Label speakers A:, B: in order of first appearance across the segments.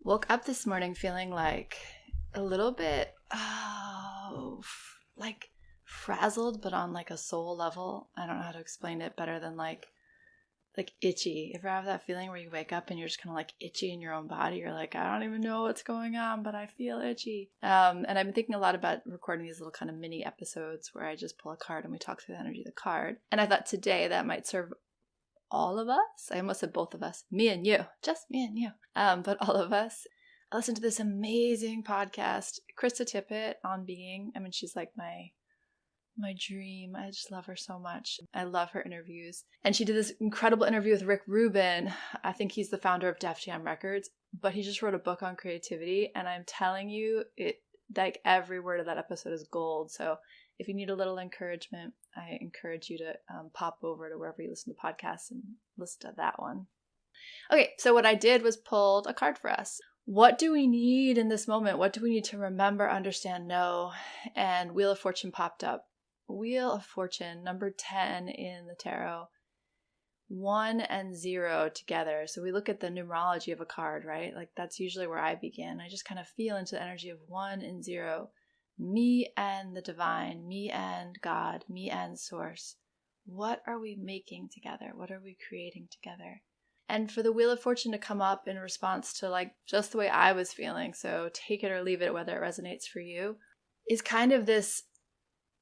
A: Woke up this morning feeling like a little bit, like frazzled, but on like a soul level. I don't know how to explain it better than like itchy. Ever have that feeling where you wake up and you're just kind of like itchy in your own body? You're like, I don't even know what's going on, but I feel itchy. And I've been thinking a lot about recording these little kind of mini episodes where I just pull a card and we talk through the energy of the card. And I thought today that might serve all of us. I almost said both of us, me and you, just me and you, but all of us. I listened to this amazing podcast, Krista Tippett on Being. I mean, she's like my dream. I just love her so much. I love her interviews. And she did this incredible interview with Rick Rubin. I think he's the founder of Def Jam Records, but he just wrote a book on creativity. And I'm telling you, it like every word of that episode is gold. So if you need a little encouragement, I encourage you to pop over to wherever you listen to podcasts and listen to that one. Okay, so what I did was pulled a card for us. What do we need in this moment? What do we need to remember, understand, know? And Wheel of Fortune popped up. Wheel of Fortune, number 10 in the tarot. 1 and 0 together. So we look at the numerology of a card, right? Like that's usually where I begin. I just kind of feel into the energy of 1 and 0. Me and the divine, me and God, me and source. What are we making together? What are we creating together? And for the Wheel of Fortune to come up in response to like just the way I was feeling, so take it or leave it, whether it resonates for you, is kind of this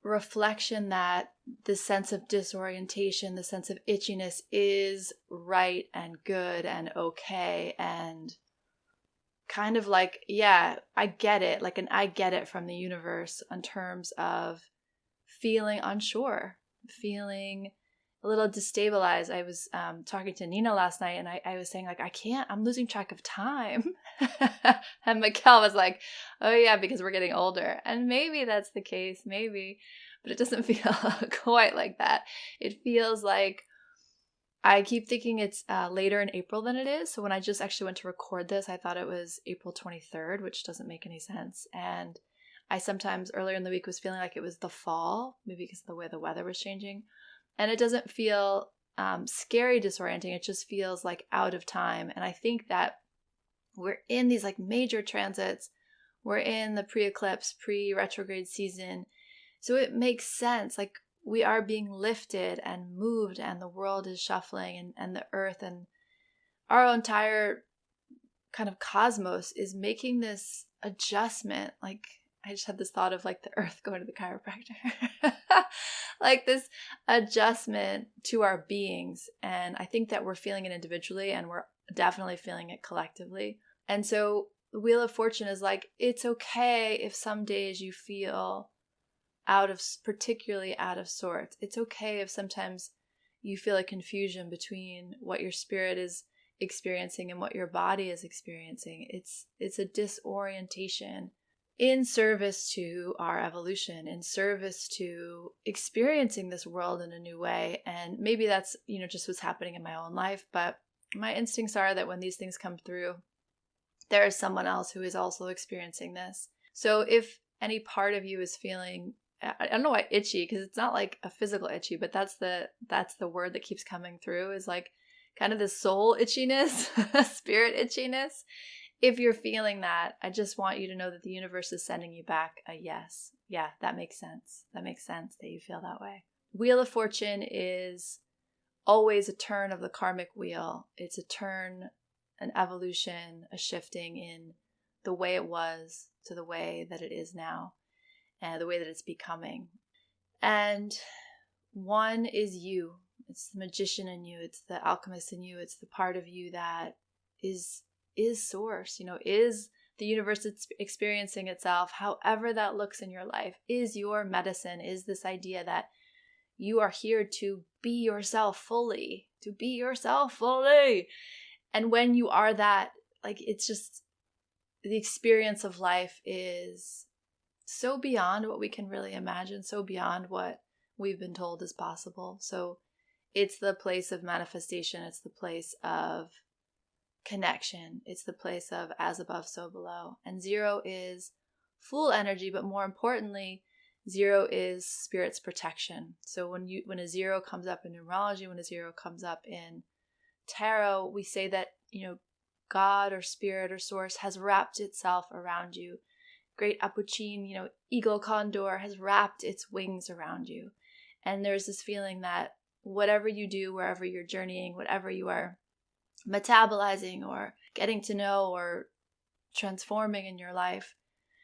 A: reflection that the sense of disorientation, the sense of itchiness is right and good and okay, and kind of like, yeah, I get it, like an I get it from the universe in terms of feeling unsure, feeling a little destabilized. I was talking to Nina last night and I was saying like, I'm losing track of time. And Mikkel was like, oh yeah, because we're getting older. And maybe that's the case, maybe, but it doesn't feel quite like that. It feels like I keep thinking it's later in April than it is. So when I just actually went to record this, I thought it was April 23rd, which doesn't make any sense. And I sometimes earlier in the week was feeling like it was the fall, maybe because of the way the weather was changing. And it doesn't feel scary, disorienting. It just feels like out of time. And I think that we're in these like major transits. We're in the pre-eclipse, pre-retrograde season. So it makes sense. Like we are being lifted and moved and the world is shuffling and the earth and our entire kind of cosmos is making this adjustment. Like I just had this thought of like the earth going to the chiropractor. Like this adjustment to our beings. And I think that we're feeling it individually and we're definitely feeling it collectively. And so the Wheel of Fortune is like, it's okay if some days you feel particularly out of sorts. It's okay if sometimes you feel a confusion between what your spirit is experiencing and what your body is experiencing. It's a disorientation in service to our evolution, in service to experiencing this world in a new way. And maybe that's, just what's happening in my own life. But my instincts are that when these things come through, there is someone else who is also experiencing this. So if any part of you is feeling, I don't know why itchy, because it's not like a physical itchy, but that's the word that keeps coming through, is like kind of this soul itchiness, spirit itchiness. If you're feeling that, I just want you to know that the universe is sending you back a yes. Yeah, that makes sense. That makes sense that you feel that way. Wheel of Fortune is always a turn of the karmic wheel. It's a turn, an evolution, a shifting in the way it was to the way that it is now and the way that it's becoming. And 1 is you. It's the magician in you. It's the alchemist in you. It's the part of you that is source, is the universe experiencing itself, however that looks in your life, is your medicine, is this idea that you are here to be yourself fully, And when you are that, like, it's just, the experience of life is so beyond what we can really imagine, so beyond what we've been told is possible. So it's the place of manifestation. It's the place of connection. It's the place of as above, so below. And 0 is full energy, but more importantly, 0 is spirit's protection. So when a 0 comes up in numerology, when a 0 comes up in tarot, we say that, God or spirit or source has wrapped itself around you. Great Apuchin, eagle condor has wrapped its wings around you. And there's this feeling that whatever you do, wherever you're journeying, whatever you are metabolizing or getting to know or transforming in your life,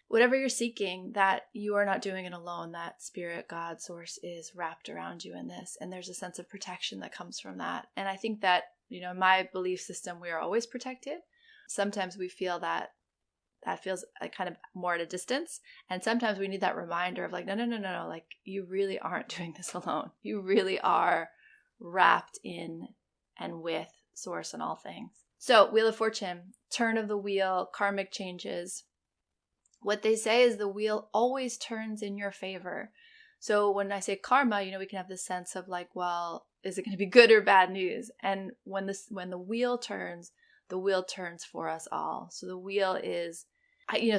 A: whatever you're seeking, that you are not doing it alone, that spirit, God, source is wrapped around you in this. And there's a sense of protection that comes from that. And I think that, in my belief system, we are always protected. Sometimes we feel that feels like kind of more at a distance. And sometimes we need that reminder of like, no, like you really aren't doing this alone. You really are wrapped in and with source and all things. So Wheel of Fortune, turn of the wheel, karmic changes. What they say is the wheel always turns in your favor. So when I say karma, we can have this sense of like, well, is it going to be good or bad news? And when the wheel turns for us all. So the wheel is,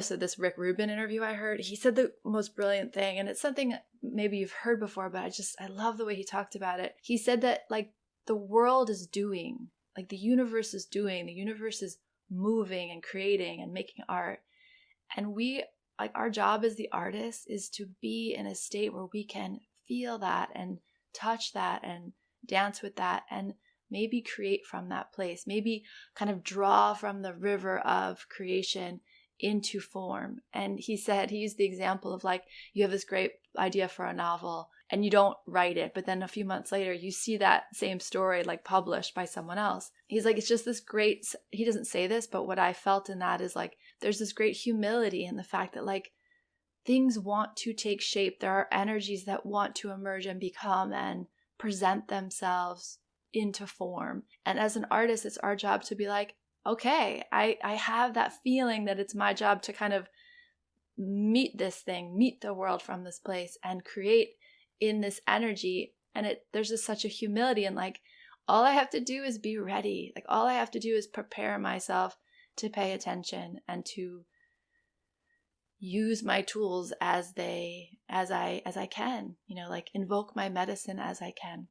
A: so this Rick Rubin interview I heard, he said the most brilliant thing, and it's something maybe you've heard before, but I love the way he talked about it. He said that like the world is doing, like the universe is moving and creating and making art. And we, like our job as the artist is to be in a state where we can feel that and touch that and dance with that and maybe create from that place, maybe kind of draw from the river of creation into form. And he used the example of like, you have this great idea for a novel and you don't write it, but then a few months later you see that same story like published by someone else. He's like, it's just this great, he doesn't say this, but what I felt in that is like, there's this great humility in the fact that like things want to take shape. There are energies that want to emerge and become and present themselves into form. And as an artist, it's our job to be like, okay, I have that feeling that it's my job to kind of meet the world from this place and create in this energy. And there's just such a humility and like, all I have to do is be ready. Like all I have to do is prepare myself to pay attention and to use my tools as I can, like invoke my medicine as I can.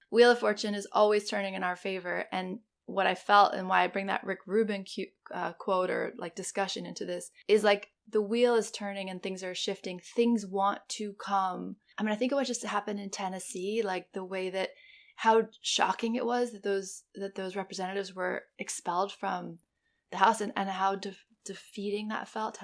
A: Wheel of Fortune is always turning in our favor. And what I felt and why I bring that Rick Rubin quote or like discussion into this is like the wheel is turning and things are shifting. Things want to come. I mean, I think of what just happened in Tennessee, like the way that how shocking it was that those representatives were expelled from the House and how defeating that felt,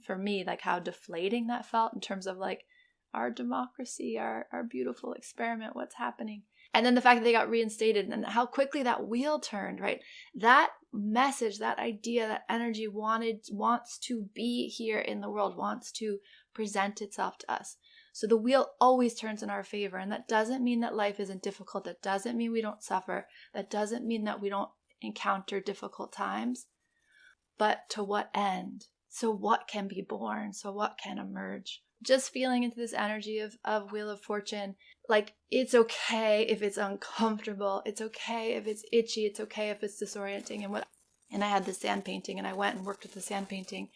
A: for me, like how deflating that felt in terms of like our democracy, our beautiful experiment, what's happening. And then the fact that they got reinstated and how quickly that wheel turned, right? That message, that idea, that energy wants to be here in the world, wants to present itself to us. So the wheel always turns in our favor. And that doesn't mean that life isn't difficult. That doesn't mean we don't suffer. That doesn't mean that we don't encounter difficult times. But to what end? So what can be born? So what can emerge? Just feeling into this energy of Wheel of Fortune, like it's okay if it's uncomfortable. It's okay if it's itchy. It's okay if it's disorienting. And I had this sand painting and I went and worked with the sand painting.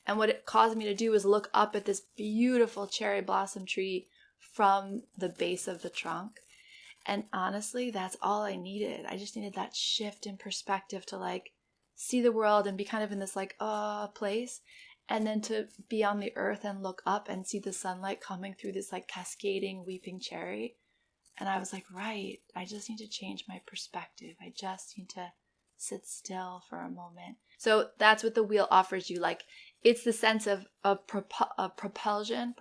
A: And what it caused me to do was look up at this beautiful cherry blossom tree from the base of the trunk. And honestly, that's all I needed. I just needed that shift in perspective to like see the world and be kind of in this like, place. And then to be on the earth and look up and see the sunlight coming through this like cascading weeping cherry. And I was like, right, I just need to change my perspective. I just need to sit still for a moment. So that's what the wheel offers you. Like it's the sense of propulsion,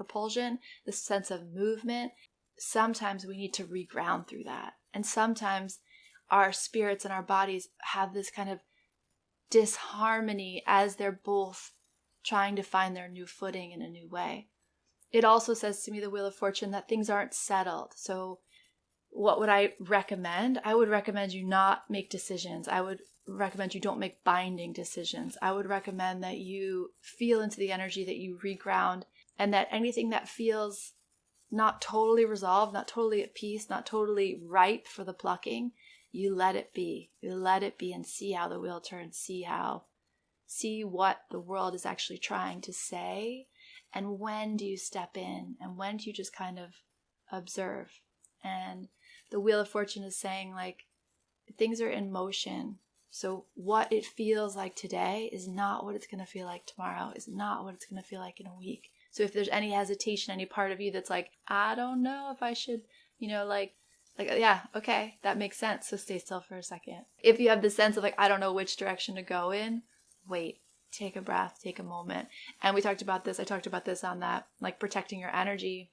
A: the sense of movement. Sometimes we need to reground through that. And sometimes our spirits and our bodies have this kind of disharmony as they're both trying to find their new footing in a new way. It also says to me, the Wheel of Fortune, that things aren't settled. So what would I recommend? I would recommend you not make decisions. I would recommend you don't make binding decisions. I would recommend that you feel into the energy, that you reground, and that anything that feels not totally resolved, not totally at peace, not totally ripe for the plucking, you let it be. You let it be and see how the wheel turns, see what the world is actually trying to say, and when do you step in, and when do you just kind of observe. And the Wheel of Fortune is saying like things are in motion. So what it feels like today is not what it's going to feel like tomorrow, is not what it's going to feel like in a week. So if there's any hesitation, any part of you that's like, I don't know if I should, yeah, okay, that makes sense. So stay still for a second. If you have the sense of like, I don't know which direction to go in, wait, take a breath, take a moment. And we talked about this. I talked about this on that, like protecting your energy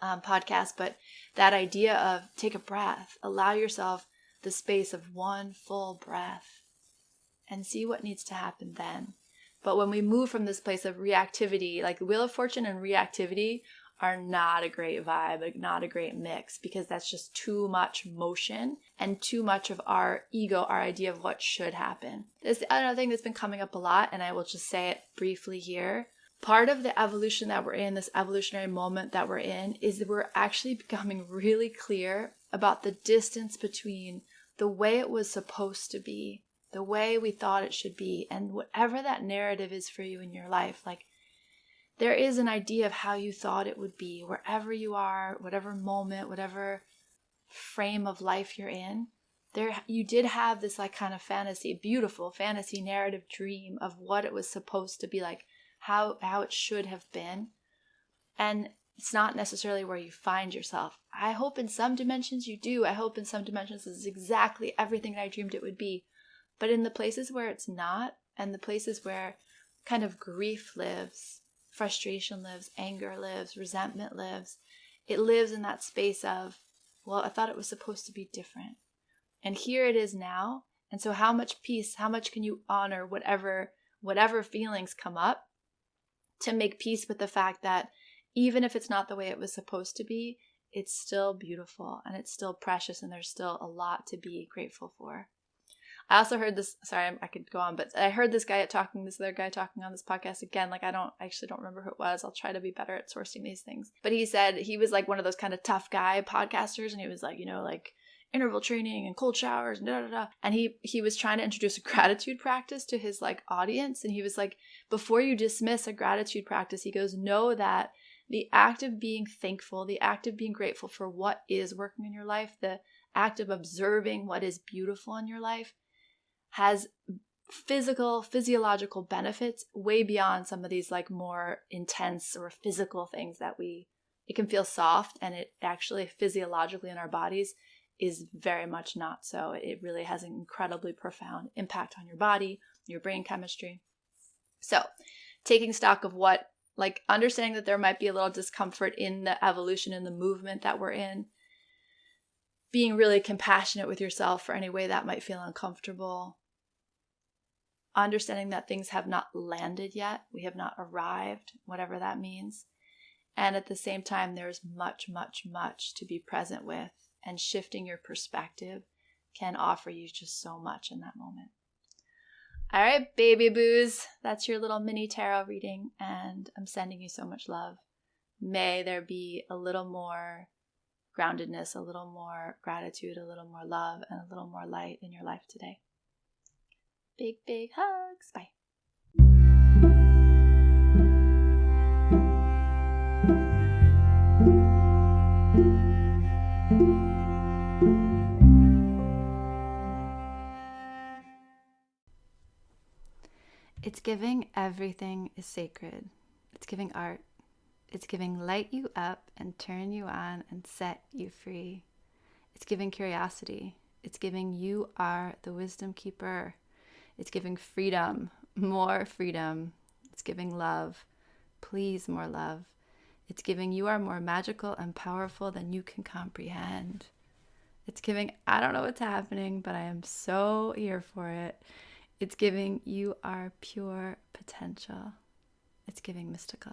A: podcast. But that idea of take a breath, allow yourself the space of one full breath and see what needs to happen then. But when we move from this place of reactivity, like the Wheel of Fortune and reactivity are not a great vibe, like not a great mix, because that's just too much motion and too much of our ego, our idea of what should happen. This is another thing that's been coming up a lot, and I will just say it briefly here. Part of the evolution that we're in, this evolutionary moment that we're in, is that we're actually becoming really clear about the distance between the way it was supposed to be, the way we thought it should be, and whatever that narrative is for you in your life. Like, there is an idea of how you thought it would be, wherever you are, whatever moment, whatever frame of life you're in. There, you did have this like kind of fantasy, beautiful fantasy narrative dream of what it was supposed to be like, how it should have been. And it's not necessarily where you find yourself. I hope in some dimensions you do. I hope in some dimensions this is exactly everything I dreamed it would be. But in the places where it's not, and the places where kind of grief lives, frustration lives, anger lives, resentment lives, it lives in that space of, well, I thought it was supposed to be different. And here it is now. And so how much peace, how much can you honor whatever feelings come up to make peace with the fact that even if it's not the way it was supposed to be, it's still beautiful and it's still precious and there's still a lot to be grateful for. I also heard this, sorry, I could go on, but I heard this other guy talking on this podcast again. Like, I actually don't remember who it was. I'll try to be better at sourcing these things. But he said he was like one of those kind of tough guy podcasters. And he was like, like interval training and cold showers and da da da. And he was trying to introduce a gratitude practice to his like audience. And he was like, before you dismiss a gratitude practice, he goes, know that the act of being thankful, the act of being grateful for what is working in your life, the act of observing what is beautiful in your life has physiological benefits way beyond some of these like more intense or physical things that it can feel soft, and it actually physiologically in our bodies is very much not so. It really has an incredibly profound impact on your body, your brain chemistry. So taking stock of like understanding that there might be a little discomfort in the evolution and the movement that we're in, being really compassionate with yourself for any way that might feel uncomfortable, understanding that things have not landed yet, we have not arrived, whatever that means. And at the same time, there's much, much, much to be present with, and shifting your perspective can offer you just so much in that moment. All right, baby boos, that's your little mini tarot reading, and I'm sending you so much love. May there be a little more groundedness, a little more gratitude, a little more love, and a little more light in your life today. Big, big hugs. Bye. It's giving everything is sacred. It's giving art. It's giving light you up and turn you on and set you free. It's giving curiosity. It's giving you are the wisdom keeper. It's giving freedom, more freedom. It's giving love, please more love. It's giving you are more magical and powerful than you can comprehend. It's giving, I don't know what's happening, but I am so here for it. It's giving you are pure potential. It's giving mystical.